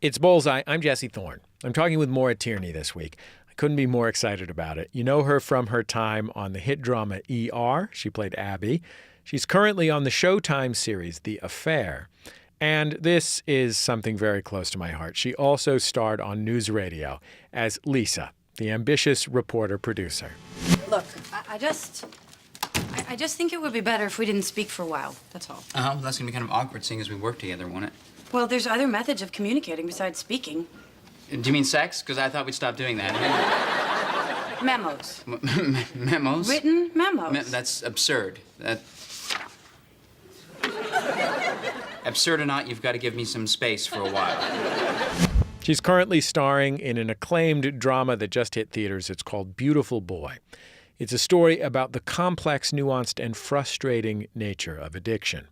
It's Bullseye. I'm Jesse Thorn. I'm talking with Maura Tierney this week. I couldn't be more excited about it. You know her from her time on the hit drama ER. She played Abby. She's currently on the Showtime series The Affair. And this is something very close to my heart. She also starred on Newsradio as Lisa, the ambitious reporter-producer. Look, I just think it would be better if we didn't speak for a while. That's all. Well, that's gonna be kind of awkward seeing as we work together, won't it? Well, there's other methods of communicating besides speaking. Do you mean sex? Because I thought we'd stop doing that. Memos. Memos? Written memos. That's absurd. Absurd or not, you've got to give me some space for a while. She's currently starring in an acclaimed drama that just hit theaters. It's called Beautiful Boy. It's a story about the complex, nuanced, and frustrating nature of addiction.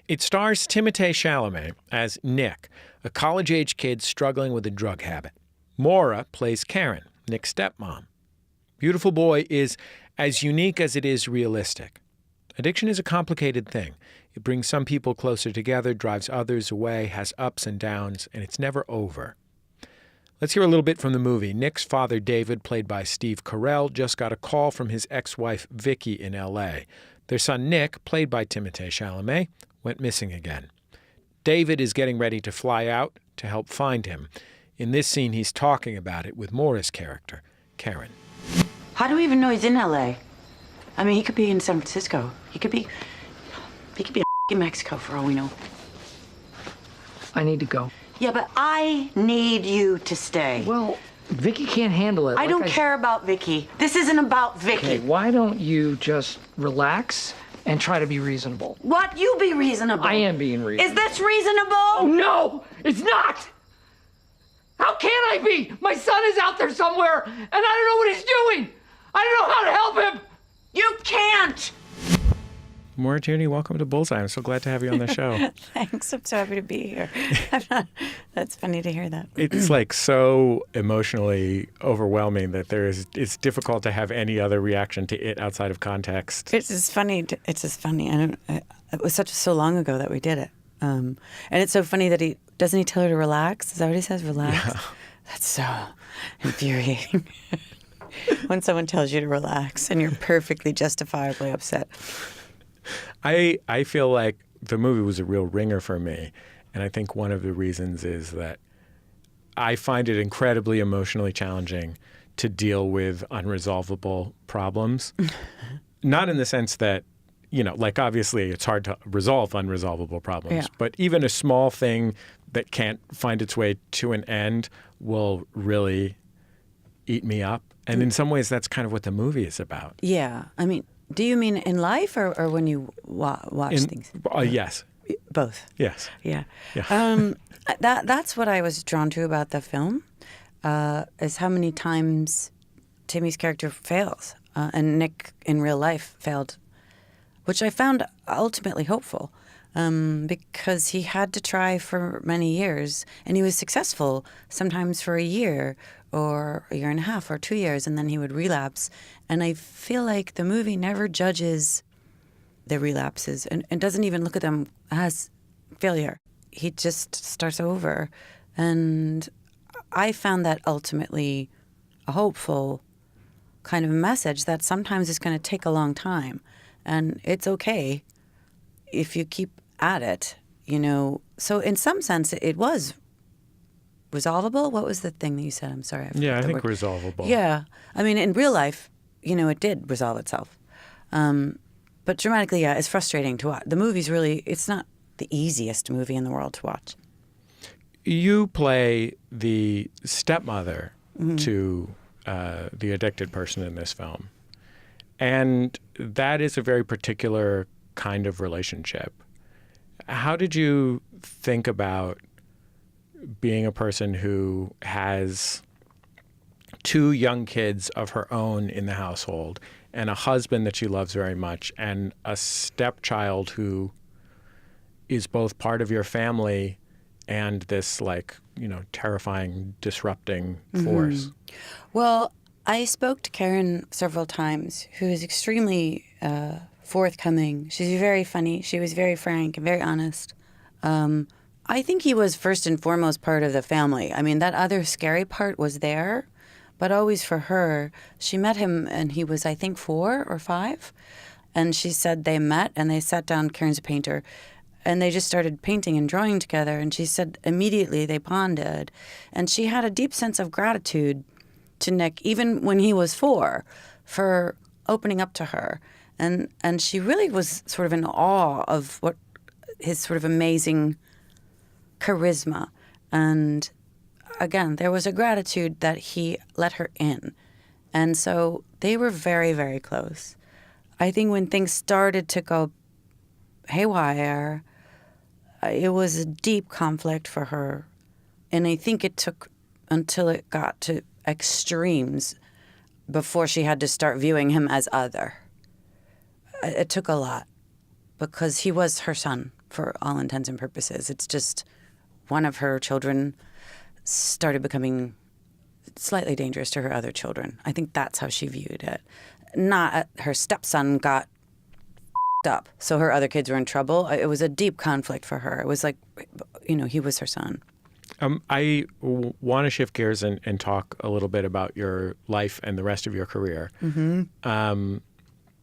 It stars Timothée Chalamet as Nick, a college-age kid struggling with a drug habit. Maura plays Karen, Nick's stepmom. Beautiful Boy is as unique as it is realistic. Addiction is a complicated thing. It brings some people closer together, drives others away, has ups and downs, and it's never over. Let's hear a little bit from the movie. Nick's father, David, played by Steve Carell, just got a call from his ex-wife, Vicky, in L.A. Their son, Nick, played by Timothée Chalamet, went missing again. David is getting ready to fly out to help find him. In this scene, he's talking about it with Maura's character, Karen. How do we even know he's in L.A.? I mean, he could be in San Francisco. He could be in Mexico for all we know. I need to go. Yeah, but I need you to stay. Well, Vicky can't handle it. I don't care about Vicky. This isn't about Vicky. Okay, why don't you just relax and try to be reasonable? What? You be reasonable. I am being reasonable. Is this reasonable? Oh, no, it's not. How can I be? My son is out there somewhere, and I don't know what he's doing. I don't know how to help him. You can't. Maura Tierney, welcome to Bullseye. I'm so glad to have you on the show. Thanks. I'm so happy to be here. That's funny to hear that. It's like so emotionally overwhelming that it's difficult to have any other reaction to it outside of context. It's just funny. It was so long ago that we did it. And it's so funny that he tell her to relax? Is that what he says? Relax? Yeah. That's so infuriating. When someone tells you to relax and you're perfectly justifiably upset. I feel like the movie was a real ringer for me. And I think one of the reasons is that I find it incredibly emotionally challenging to deal with unresolvable problems. Not in the sense that, like obviously it's hard to resolve unresolvable problems, but even a small thing that can't find its way to an end will really eat me up. And in some ways, that's kind of what the movie is about. Yeah. I mean, do you mean in life or when you watch things? Yes. Both. Yes. Yeah. Yeah. That's what I was drawn to about the film, is how many times Timmy's character fails. And Nick in real life failed, which I found ultimately hopeful. Because he had to try for many years, and he was successful sometimes for a year or a year and a half or 2 years, and then he would relapse. And I feel like the movie never judges the relapses and doesn't even look at them as failure. He just starts over. And I found that ultimately a hopeful kind of message that sometimes it's going to take a long time, and it's okay if you keep at it, So in some sense, it was resolvable. What was the thing that you said? I'm sorry. I think resolvable. Yeah. I mean, in real life, it did resolve itself. But dramatically, yeah, it's frustrating to watch. The movie's it's not the easiest movie in the world to watch. You play the stepmother to the addicted person in this film. And that is a very particular kind of relationship. How did you think about being a person who has two young kids of her own in the household and a husband that she loves very much and a stepchild who is both part of your family and this terrifying, disrupting force? Well, I spoke to Karen several times, who is extremely forthcoming. She's very funny. She was very frank and very honest. I think he was first and foremost part of the family. I mean, that other scary part was there, but always for her. She met him and he was, I think, 4 or 5. And she said they met and they sat down, Karen's a painter, and they just started painting and drawing together. And she said immediately they bonded. And she had a deep sense of gratitude to Nick, even when he was 4, for opening up to her. And she really was sort of in awe of what his sort of amazing charisma. And again, there was a gratitude that he let her in. And so they were very, very close. I think when things started to go haywire, it was a deep conflict for her. And I think it took until it got to extremes before she had to start viewing him as other. It took a lot because he was her son for all intents and purposes. It's just one of her children started becoming slightly dangerous to her other children. I think that's how she viewed it. Not her stepson got up, so her other kids were in trouble. It was a deep conflict for her. It was like, he was her son. I want to shift gears and talk a little bit about your life and the rest of your career. Mm-hmm.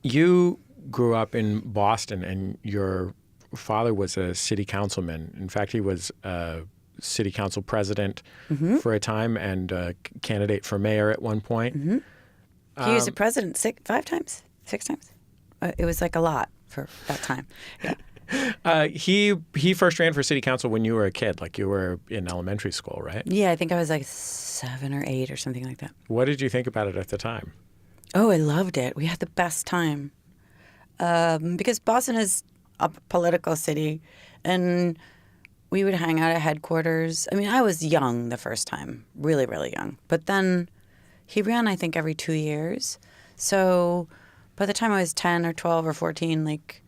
You grew up in Boston, and your father was a city councilman. In fact, he was a city council president for a time and a candidate for mayor at one point. Mm-hmm. He was a president 6 times. It was like a lot for that time. Yeah. He first ran for city council when you were a kid, like you were in elementary school, right? Yeah, I think I was like 7 or 8 or something like that. What did you think about it at the time? Oh, I loved it. We had the best time. Because Boston is a political city, and we would hang out at headquarters. I mean, I was young the first time, really, really young. But then he ran, I think, every 2 years. So by the time I was 10 or 12 or 14, like,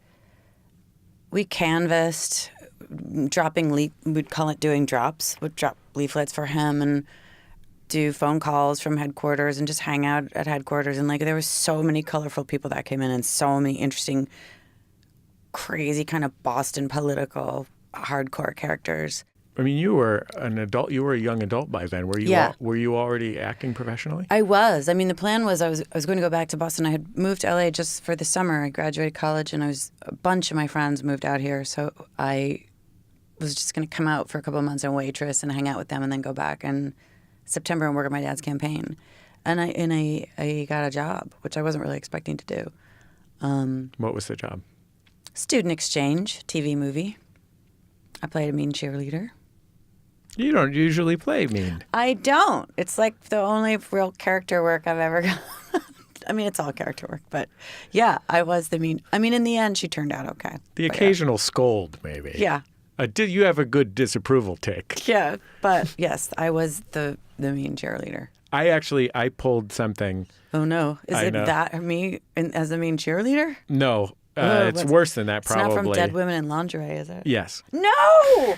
we canvassed, we'd call it doing drops. We'd drop leaflets for him and do phone calls from headquarters and just hang out at headquarters. And, like, there were so many colorful people that came in and so many interesting, crazy kind of Boston political hardcore characters. I mean, you were an adult. You were a young adult by then. Were you? Yeah. Were you already acting professionally? I was. I mean, the plan was I was going to go back to Boston. I had moved to LA just for the summer. I graduated college, and a bunch of my friends moved out here. So I was just going to come out for a couple of months and waitress and hang out with them, and then go back in September and work at my dad's campaign. And I got a job, which I wasn't really expecting to do. What was the job? Student exchange, TV movie. I played a mean cheerleader. You don't usually play mean. I don't. It's like the only real character work I've ever got. I mean, it's all character work, but yeah, I was the mean. I mean, in the end, she turned out okay. The occasional scold, maybe. Yeah. Did you have a good disapproval tick? Yeah, but yes, I was the mean cheerleader. I pulled something. Oh no, is it that me as a mean cheerleader? No, it's worse than that. Probably. It's not from Dead Women in Lingerie, is it? Yes. No.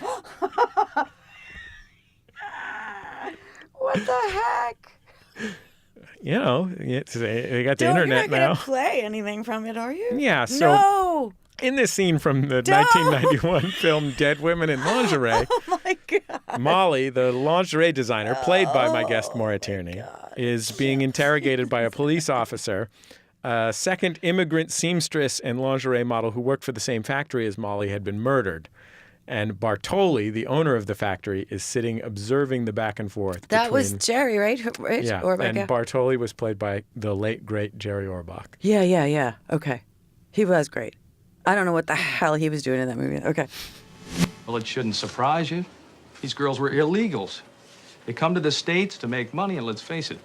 What the heck? They got the You're internet not now. Gonna play anything from it, are you? Yeah. So no. In this scene from the 1991 film Dead Women in Lingerie, oh my God. Molly, the lingerie designer, played by my guest Maura Tierney, is being interrogated by a police officer. A second immigrant seamstress and lingerie model who worked for the same factory as Molly had been murdered. And Bartoli, the owner of the factory, is sitting observing the back and forth. That was Jerry, right? Yeah, Orbach, and Bartoli was played by the late, great Jerry Orbach. Yeah. Okay. He was great. I don't know what the hell he was doing in that movie. Okay. Well, it shouldn't surprise you. These girls were illegals. They come to the States to make money, and let's face it,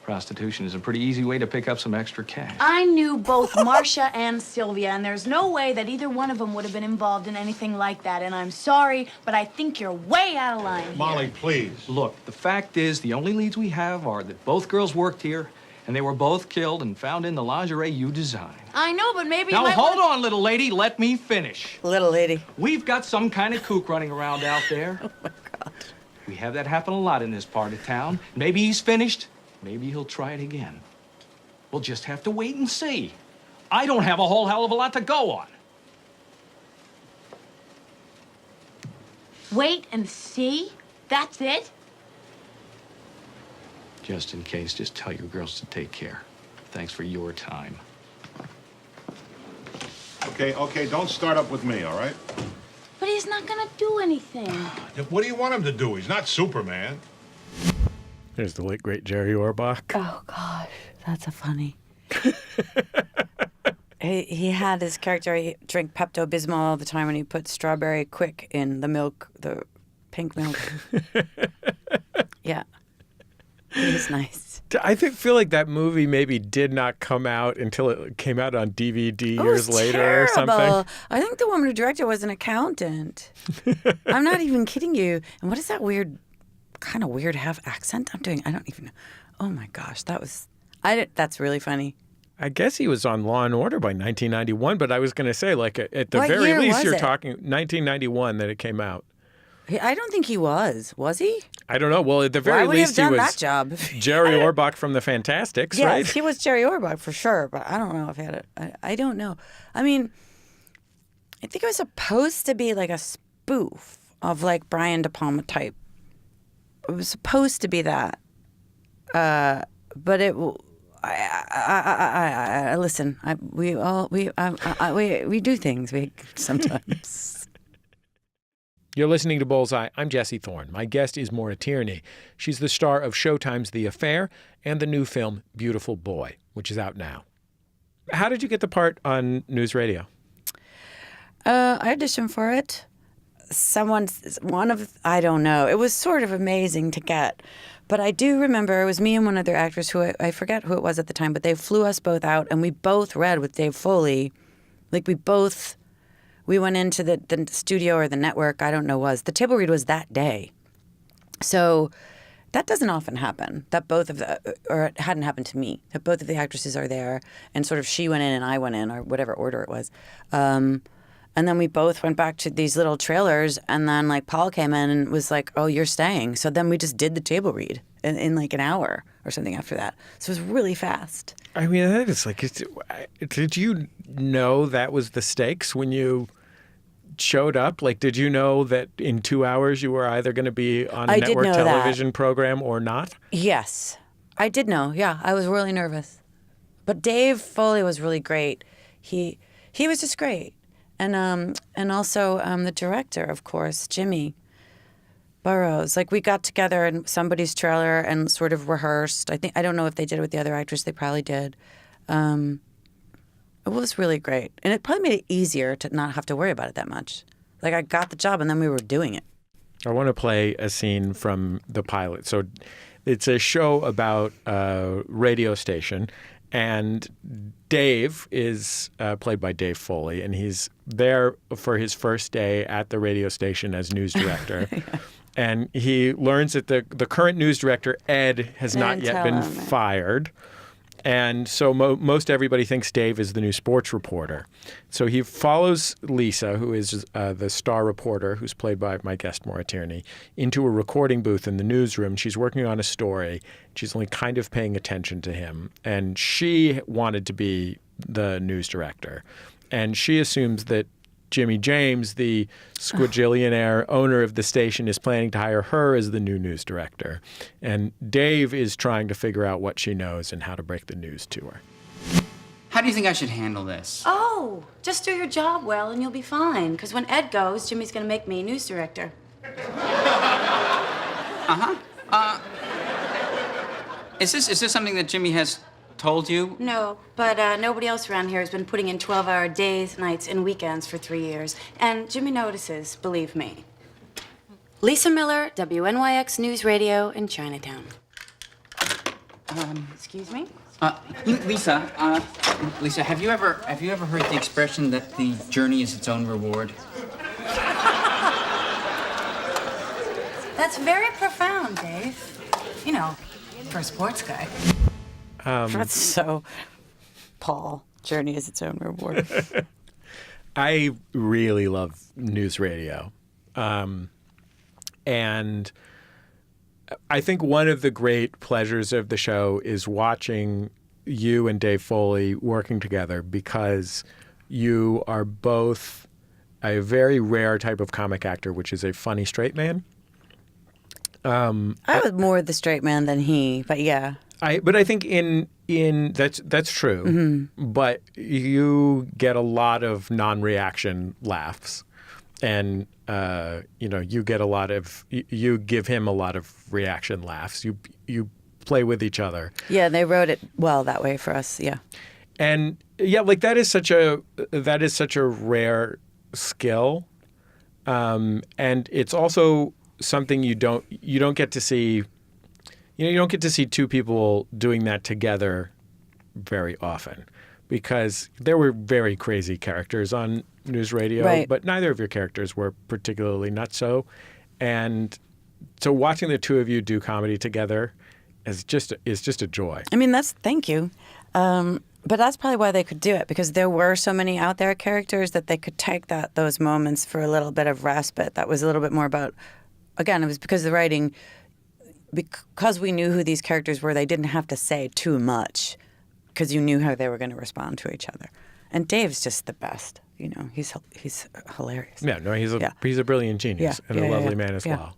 prostitution is a pretty easy way to pick up some extra cash. I knew both Marcia and Sylvia, and there's no way that either one of them would have been involved in anything like that. And I'm sorry, but I think you're way out of line here. Molly, please. Look, the fact is, the only leads we have are that both girls worked here, and they were both killed and found in the lingerie you designed. I know, but maybe Now, hold on, little lady. Let me finish. Little lady. We've got some kind of kook running around out there. Oh, my God. We have that happen a lot in this part of town. Maybe he's finished. Maybe he'll try it again. We'll just have to wait and see. I don't have a whole hell of a lot to go on. Wait and see? That's it? Just in case, just tell your girls to take care. Thanks for your time. Okay, don't start up with me, all right? But he's not gonna do anything. What do you want him to do? He's not Superman. There's the late, great Jerry Orbach. Oh, gosh. That's a funny. He had his character, he drank Pepto-Bismol all the time, and he put strawberry quick in the milk, the pink milk. Yeah. It was nice. I feel like that movie maybe did not come out until it came out on DVD Oh, years it was later terrible. or something. I think the woman who directed was an accountant. I'm not even kidding you. And what is that kind of weird half accent I'm doing? I don't even know. Oh my gosh, that's really funny. I guess he was on Law and Order by 1991, but I was going to say, like, at the What very year least, was you're it? talking 1991 that it came out. I don't think he was. Was he? I don't know. Well, at the very Why would he have least, he done was that job? Jerry Orbach from the Fantastics, Yes, right? he was Jerry Orbach for sure, but I don't know if he had it. I don't know. I mean, I think it was supposed to be like a spoof of like Brian De Palma type. It was supposed to be that, but it. I listen. We do things. We sometimes. You're listening to Bullseye. I'm Jesse Thorn. My guest is Maura Tierney. She's the star of Showtime's The Affair and the new film Beautiful Boy, which is out now. How did you get the part on Newsradio? I auditioned for it. I don't know. It was sort of amazing to get. But I do remember it was me and one other actress who I forget who it was at the time, but they flew us both out and we both read with Dave Foley. Like we went into the studio or the network, I don't know the table read was that day. So that doesn't often happen, that or it hadn't happened to me, that both of the actresses are there and sort of she went in and I went in or whatever order it was. And then we both went back to these little trailers and then like Paul came in and was like, oh, you're staying. So then we just did the table read in like an hour or something after that. So it was really fast. I mean, that is like, did you know that was the stakes when you showed up? Like, did you know that in 2 hours you were either going to be on a network television program or not? Yes, I did know. Yeah, I was really nervous. But Dave Foley was really great. He was just great. And also the director, of course, Jimmy Burrows. Like we got together in somebody's trailer and sort of rehearsed. I don't know if they did it with the other actress. They probably did. It was really great. And it probably made it easier to not have to worry about it that much. Like I got the job and then we were doing it. I want to play a scene from the pilot. So it's a show about a radio station. And Dave is played by Dave Foley, and he's there for his first day at the radio station as news director. Yeah. And he learns that the current news director, Ed, has not yet been fired. And so most everybody thinks Dave is the new sports reporter. So he follows Lisa, who is the star reporter, who's played by my guest, Maura Tierney, into a recording booth in the newsroom. She's working on a story. She's only kind of paying attention to him. And she wanted to be the news director. And she assumes that Jimmy James, the squigillionaire owner of the station, is planning to hire her as the new news director. And Dave is trying to figure out what she knows and how to break the news to her. How do you think I should handle this? Oh, just do your job well and you'll be fine. Because when Ed goes, Jimmy's going to make me news director. Is this something that Jimmy has told you? No, but nobody else around here has been putting in 12-hour days, nights, and weekends for 3 years. And Jimmy notices, believe me. Lisa Miller, WNYX News Radio in Chinatown. Excuse me? Lisa, have you ever heard the expression that the journey is its own reward? That's very profound, Dave. You know, for a sports guy. That's so Paul. Journey is its own reward. I really love news radio. And I think one of the great pleasures of the show is watching you and Dave Foley working together because you are both a very rare type of comic actor, which is a funny straight man. I was more the straight man than he, but yeah. But I think in that's true. Mm-hmm. But you get a lot of non-reaction laughs, and you get a lot of you give him a lot of reaction laughs. You play with each other. Yeah, they wrote it well that way for us. Yeah. And yeah, like that is such a rare skill, and it's also something you don't get to see. You don't get to see two people doing that together very often, because there were very crazy characters on Newsradio, right. But neither of your characters were particularly nutso, and so watching the two of you do comedy together is just a joy. I mean, thank you. But that's probably why they could do it, because there were so many out there characters that they could take those moments for a little bit of respite. That was a little bit more about, again, it was because the writing, because we knew who these characters were, they didn't have to say too much because you knew how they were going to respond to each other. And Dave's just the best. He's hilarious. Yeah, no, he's a brilliant genius and a lovely man as well.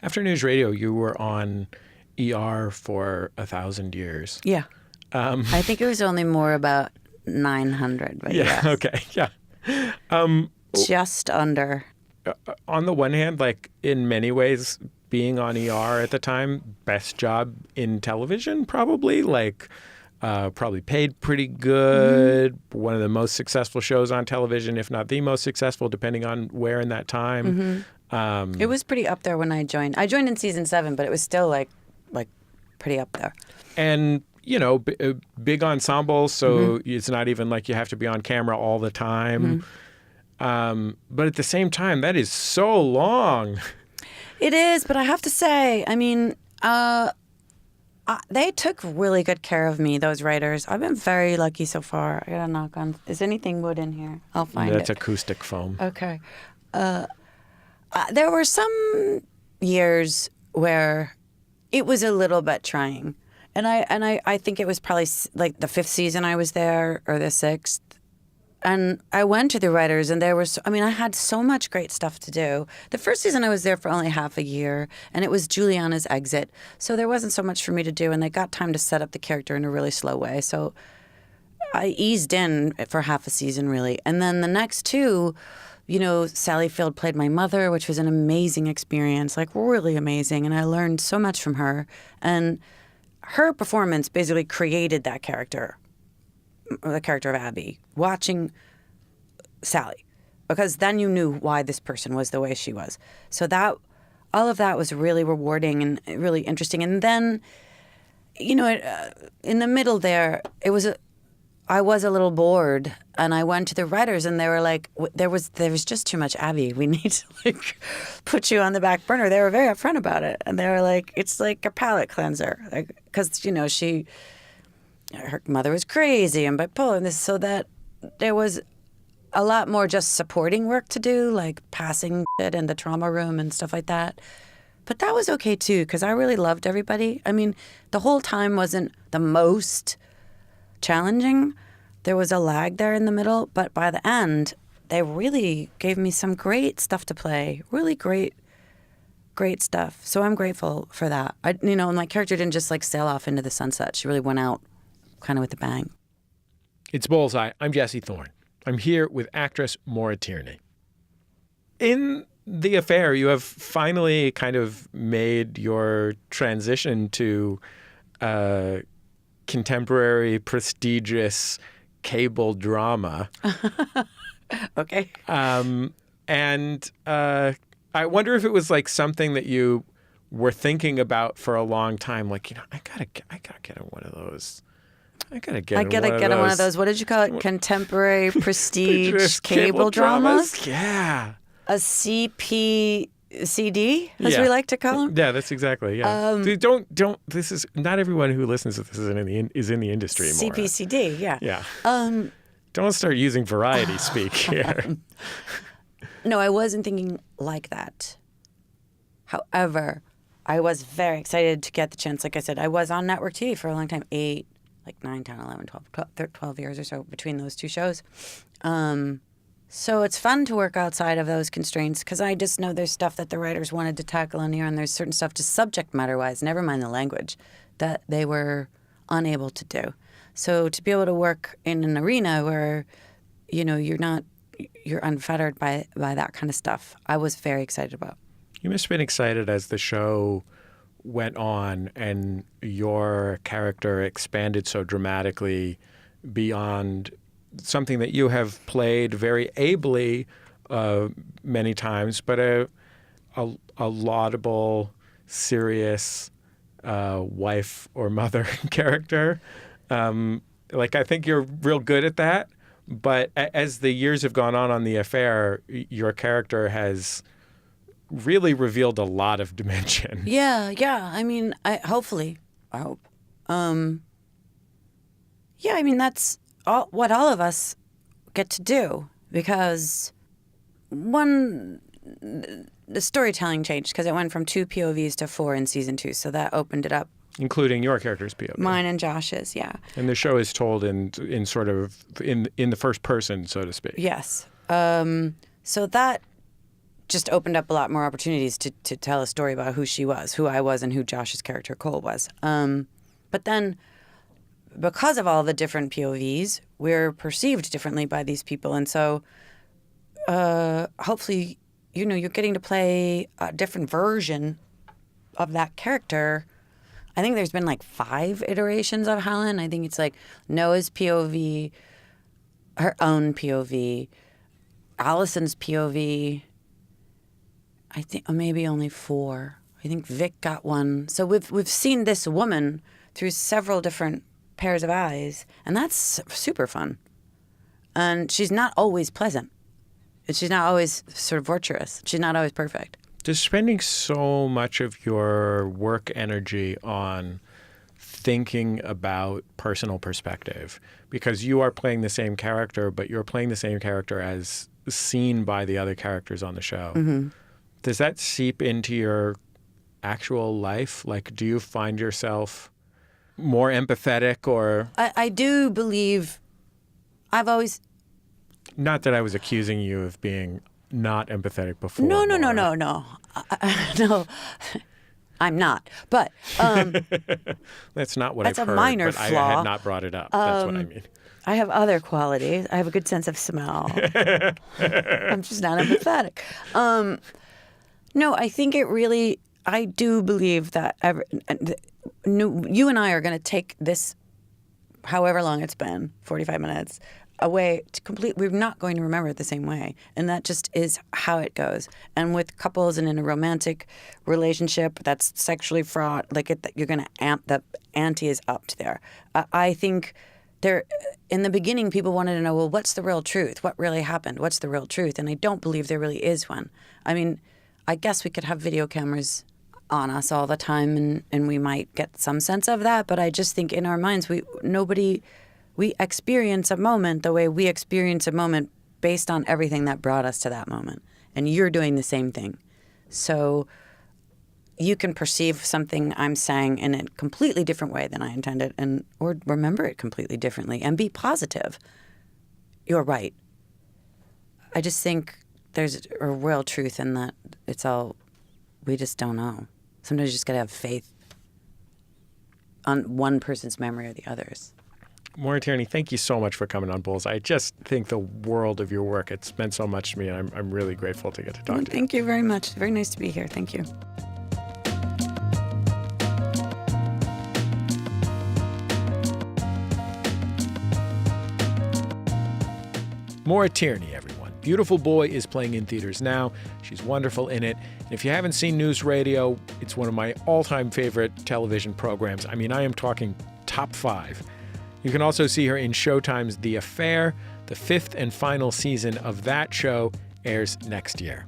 After Newsradio, you were on ER for 1,000 years. Yeah. I think it was only more about 900. But yeah. Okay. Yeah. Just under. On the one hand, like in many ways, being on ER at the time, best job in television, probably. Like, probably paid pretty good. Mm-hmm. One of the most successful shows on television, if not the most successful, depending on where in that time. Mm-hmm. It was pretty up there when I joined. I joined in season 7, but it was still like pretty up there. And big ensemble, so it's not even like you have to be on camera all the time. But at the same time, that is so long. It is, but I have to say, I mean, they took really good care of me, those writers. I've been very lucky so far. I got to knock on. Is anything wood in here? I'll find it. That's acoustic foam. Okay. There were some years where it was a little bit trying. And I think it was probably like the 5th season I was there, or the 6th. And I went to the writers, and I had so much great stuff to do. The first season I was there for only half a year, and it was Juliana's exit. So there wasn't so much for me to do, and they got time to set up the character in a really slow way. So I eased in for half a season, really. And then the next 2, Sally Field played my mother, which was an amazing experience, like really amazing. And I learned so much from her. And her performance basically created that character, the character of Abby, watching Sally, because then you knew why this person was the way she was. So all of that was really rewarding and really interesting. And then, in the middle there, I was a little bored, and I went to the writers, and they were like, there was just too much Abby. We need to put you on the back burner. They were very upfront about it, and they were like, it's like a palate cleanser, because her mother was crazy and bipolar, and so that there was a lot more just supporting work to do, like passing it in the trauma room and stuff like that. But that was okay too, because I really loved everybody. I mean, the whole time wasn't the most challenging. There was a lag there in the middle, but by the end, they really gave me some great stuff to play. Really great stuff. So I'm grateful for that. My character didn't just sail off into the sunset. She really went out kind of with a bang. It's Bullseye. I'm Jesse Thorn. I'm here with actress Maura Tierney. In The Affair, you have finally kind of made your transition to contemporary, prestigious cable drama. Okay. And I wonder if it was something that you were thinking about for a long time. I gotta get one of those. I gotta get one of those. What did you call it? Contemporary prestige cable dramas? Yeah. A CPCD, as we like to call them. Yeah, that's exactly. Yeah. Don't. This is not everyone who listens to this is in the industry more. CPCD. Yeah. Yeah. Don't start using variety speak here. No, I wasn't thinking like that. However, I was very excited to get the chance. Like I said, I was on network TV for a long time, 9, 10, 11, 12 years or so between those two shows. So it's fun to work outside of those constraints because I just know there's stuff that the writers wanted to tackle in here, and there's certain stuff just subject matter-wise, never mind the language, that they were unable to do. So to be able to work in an arena where, you're unfettered by that kind of stuff, I was very excited about. You must have been excited as the show went on and your character expanded so dramatically beyond something that you have played very ably many times, but a laudable, serious wife or mother character. I think you're real good at that. But as the years have gone on the affair, your character has really revealed a lot of dimension. Yeah. I mean, I hope. That's what all of us get to do, because the storytelling changed because it went from 2 POVs to 4 in season 2, so that opened it up. Including your character's POV. Mine and Josh's, yeah. And the show is told in the first person, so to speak. Yes. So that just opened up a lot more opportunities to tell a story about who she was, who I was, and who Josh's character Cole was. But then, because of all the different POVs, we're perceived differently by these people. And so hopefully, you're getting to play a different version of that character. I think there's been 5 iterations of Helen. I think it's Noah's POV, her own POV, Allison's POV. I think maybe only 4. I think Vic got one. So we've seen this woman through several different pairs of eyes, and that's super fun. And she's not always pleasant. And she's not always sort of virtuous. She's not always perfect. Does spending so much of your work energy on thinking about personal perspective, because you are playing the same character, but you're playing the same character as seen by the other characters on the show, mm-hmm. Does that seep into your actual life? Do you find yourself more empathetic or... I do believe I've always... Not that I was accusing you of being not empathetic before. No. No, I'm not. But that's not what I've heard. That's a minor flaw. I had not brought it up. That's what I mean. I have other qualities. I have a good sense of smell. I'm just not empathetic. No, I think I do believe that you and I are going to take this, however long it's been, 45 minutes, away to we're not going to remember it the same way. And that just is how it goes. And with couples and in a romantic relationship that's sexually fraught, you're going to the ante is upped there. I think in the beginning, people wanted to know, well, what's the real truth? What really happened? What's the real truth? And I don't believe there really is one. I mean, I guess we could have video cameras on us all the time and we might get some sense of that. But I just think in our minds, we experience a moment the way we experience a moment based on everything that brought us to that moment. And you're doing the same thing. So you can perceive something I'm saying in a completely different way than I intended or remember it completely differently and be positive. You're right. I just think there's a real truth in that we just don't know. Sometimes you just got to have faith on one person's memory or the other's. Maura Tierney, thank you so much for coming on Bullseye. I just think the world of your work. It's meant so much to me, and I'm really grateful to get to talk to you. Thank you very much. Very nice to be here. Thank you. Maura Tierney, everyone. Beautiful Boy is playing in theaters now. She's wonderful in it. And if you haven't seen Newsradio, it's one of my all-time favorite television programs. I mean, I am talking top 5. You can also see her in Showtime's The Affair. The 5th and final season of that show airs next year.